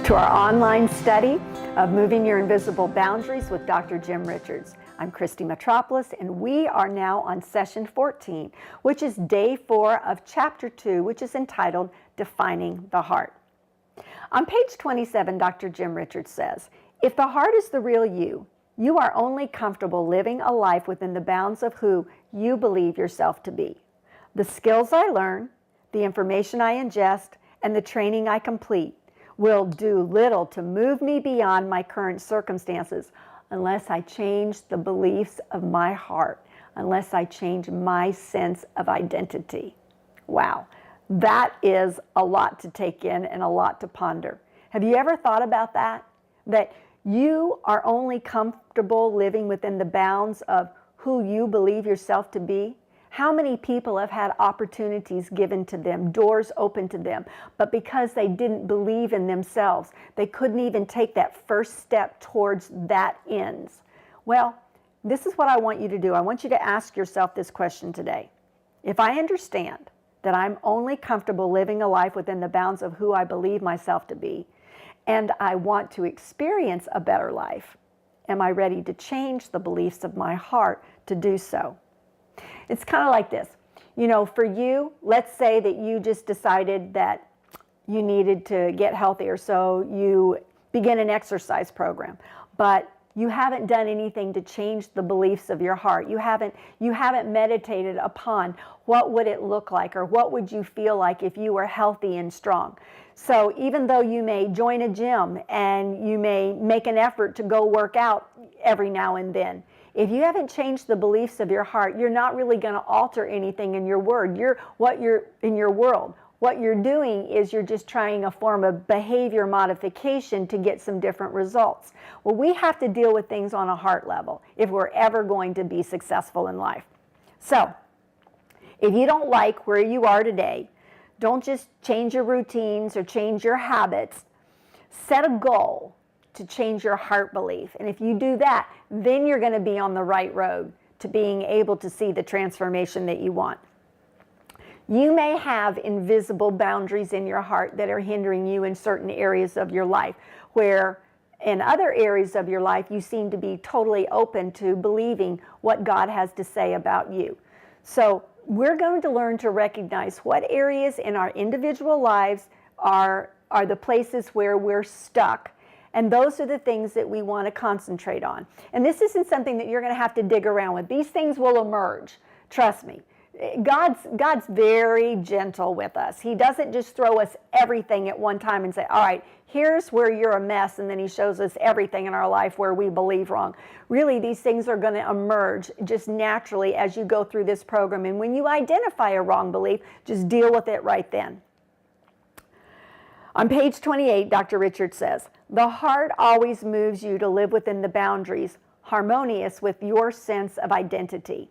to our online study of Moving Your Invisible Boundaries with Dr. Jim Richards. I'm Christy Metropolis, and we are now on session 14, which is day 4 of chapter 2, which is entitled Defining the Heart. On page 27, Dr. Jim Richards says, "If the heart is the real you, you are only comfortable living a life within the bounds of who you believe yourself to be. The skills I learn, the information I ingest, and the training I complete will do little to move me beyond my current circumstances unless I change the beliefs of my heart, unless I change my sense of identity." Wow, that is a lot to take in and a lot to ponder. Have you ever thought about that? That you are only comfortable living within the bounds of who you believe yourself to be? How many people have had opportunities given to them, doors open to them, but because they didn't believe in themselves, they couldn't even take that first step towards that ends? Well, this is what I want you to do. I want you to ask yourself this question today. If I understand that I'm only comfortable living a life within the bounds of who I believe myself to be, and I want to experience a better life, am I ready to change the beliefs of my heart to do so? It's kind of like this. You know, for you, let's say that you just decided that you needed to get healthier, so you begin an exercise program, but you haven't done anything to change the beliefs of your heart. You haven't meditated upon what would it look like, or what would you feel like if you were healthy and strong. So even though you may join a gym and you may make an effort to go work out every now and then, if you haven't changed the beliefs of your heart, you're not really going to alter anything in your world. What you're doing is you're just trying a form of behavior modification to get some different results. Well, we have to deal with things on a heart level if we're ever going to be successful in life. So, if you don't like where you are today, don't just change your routines or change your habits. Set a goal to change your heart belief. And if you do that, then you're going to be on the right road to being able to see the transformation that you want. You may have invisible boundaries in your heart that are hindering you in certain areas of your life, where in other areas of your life you seem to be totally open to believing what God has to say about you. So we're going to learn to recognize what areas in our individual lives are the places where we're stuck. And those are the things that we want to concentrate on. And this isn't something that you're going to have to dig around with. These things will emerge. Trust me. God's very gentle with us. He doesn't just throw us everything at one time and say, all right, here's where you're a mess, and then he shows us everything in our life where we believe wrong. Really, these things are going to emerge just naturally as you go through this program. And when you identify a wrong belief, just deal with it right then. On page 28, Dr. Richards says, "The heart always moves you to live within the boundaries harmonious with your sense of identity.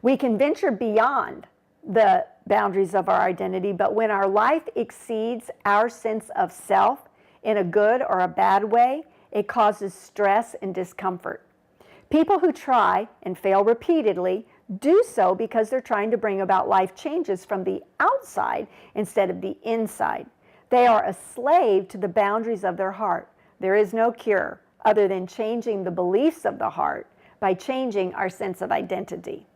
We can venture beyond the boundaries of our identity, but when our life exceeds our sense of self in a good or a bad way, it causes stress and discomfort. People who try and fail repeatedly do so because they're trying to bring about life changes from the outside instead of the inside. They are a slave to the boundaries of their heart. There is no cure other than changing the beliefs of the heart by changing our sense of identity."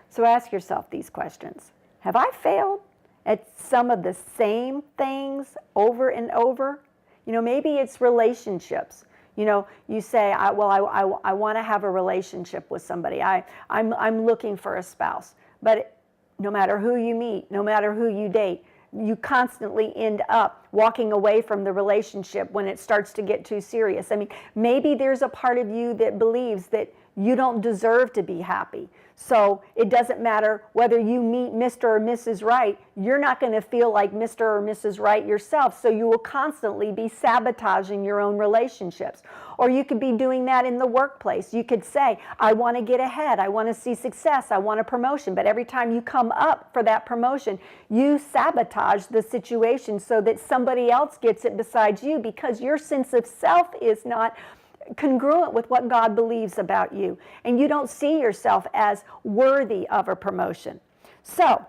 So ask yourself these questions. Have I failed at some of the same things over and over? You know, maybe it's relationships. You know, you say, I want to have a relationship with somebody. I'm looking for a spouse. But no matter who you meet, no matter who you date, you constantly end up walking away from the relationship when it starts to get too serious. I mean, maybe there's a part of you that believes that you don't deserve to be happy. So it doesn't matter whether you meet Mr. or Mrs. Right, you're not going to feel like Mr. or Mrs. Right yourself. So you will constantly be sabotaging your own relationships. Or you could be doing that in the workplace. You could say, I want to get ahead. I want to see success. I want a promotion. But every time you come up for that promotion, you sabotage the situation so that somebody else gets it besides you, because your sense of self is not congruent with what God believes about you, and you don't see yourself as worthy of a promotion. So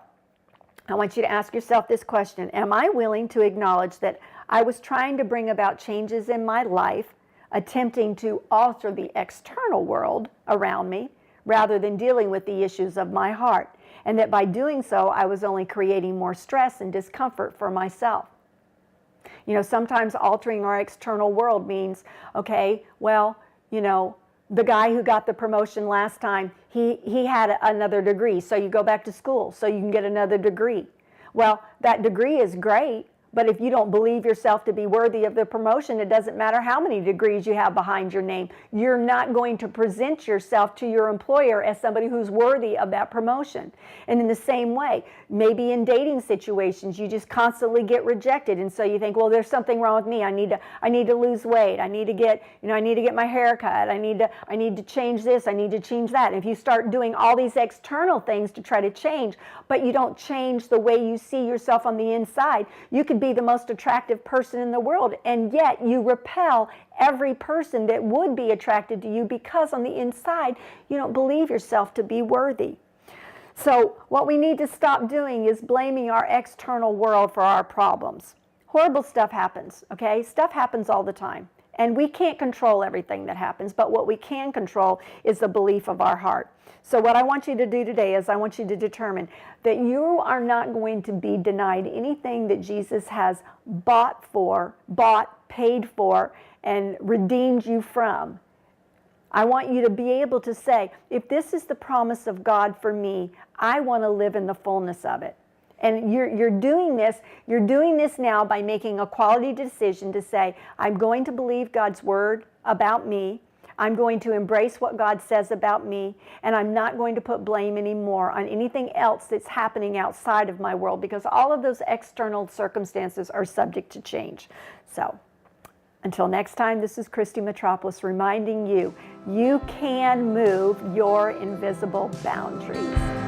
I want you to ask yourself this question. Am I willing to acknowledge that I was trying to bring about changes in my life, attempting to alter the external world around me, rather than dealing with the issues of my heart? And that by doing so, I was only creating more stress and discomfort for myself. You know, sometimes altering our external world means, okay, well, you know, the guy who got the promotion last time, he had another degree, so you go back to school so you can get another degree. Well, that degree is great, but if you don't believe yourself to be worthy of the promotion, it doesn't matter how many degrees you have behind your name. You're not going to present yourself to your employer as somebody who's worthy of that promotion. And in the same way, maybe in dating situations, you just constantly get rejected, and so you think, well, there's something wrong with me. I need to lose weight. I need to get my hair cut. I need to change this. I need to change that. And if you start doing all these external things to try to change, but you don't change the way you see yourself on the inside, you could be the most attractive person in the world, and yet you repel every person that would be attracted to you because on the inside you don't believe yourself to be worthy. So what we need to stop doing is blaming our external world for our problems. Horrible stuff happens, okay? Stuff happens all the time. And we can't control everything that happens, but what we can control is the belief of our heart. So what I want you to do today is I want you to determine that you are not going to be denied anything that Jesus has bought, paid for, and redeemed you from. I want you to be able to say, if this is the promise of God for me, I want to live in the fullness of it. And you're doing this now by making a quality decision to say, I'm going to believe God's word about me. I'm going to embrace what God says about me, and I'm not going to put blame anymore on anything else that's happening outside of my world, because all of those external circumstances are subject to change. So, until next time, this is Christy Metropolis reminding you, you can move your invisible boundaries.